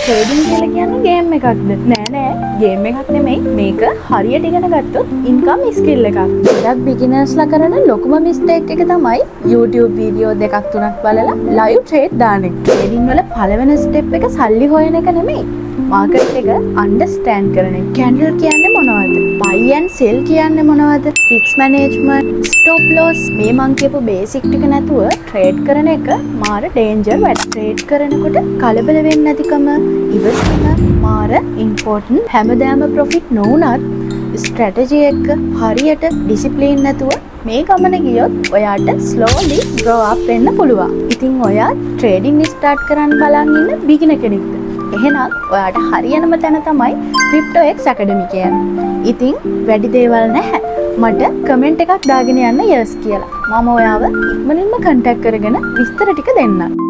Trading කියලා කියන්නේ game එකක්ද? නෑ ගේම් එකක් නෙමෙයි. මේක හරියට ඉගෙන ගත්තොත් ඉන්කම් ස්කිල් එකක්. ගොඩක් බිගිනර්ස්ලා කරන ලොකුම මිස්ටේක් එක තමයි YouTube වීඩියෝ දෙකක් තුනක් බලලා ලයිව් ට්‍රේඩ් දාන එක. ට්‍රේඩින් වල පළවෙනි ස්ටෙප් එක සල්ලි හොයන එක නෙමෙයි. මාකට් එක අන්ඩර්ස්ටෑන්ඩ් කරන එක. කැන්ඩල් කියන්නේ මොනවද? buy and sell කියන්නේ මොනවද? risk management, stop loss මේ මං කියපු බේසික් ටික නැතුව ට්‍රේඩ් කරන එක මාර ඩේන්ජර් වැඩ. ට්‍රේඩ් කරනකොට කලබල වෙන්නේ නැතිකම, ඉවසීම මාර ඉම්පෝටන්ට්. හැමදාම ප්‍රොෆිට් නොවුනත් ස්ට්‍රැටජි එක හරියට ඩිසිප්ලින් නැතුව මේ ගමන ගියොත් ඔයාට slowly grow up වෙන්න පුළුවන්. ඉතින් ඔයා ට්‍රේඩින් ස්ටාර්ට් කරන්න බලන් ඉන්න බිගිනර් කෙනෙක්ද? එහෙනම් ඔයාට හරියනම තැන තමයි CryptoX Academy කියන්නේ. ඉතින් වැඩි දේවල් නැහැ. මට කමෙන්ට් එකක් දාගෙන යන්න yes කියලා. මම ඔයාව ඉක්මනින්ම contact කරගෙන විස්තර ටික දෙන්නම්.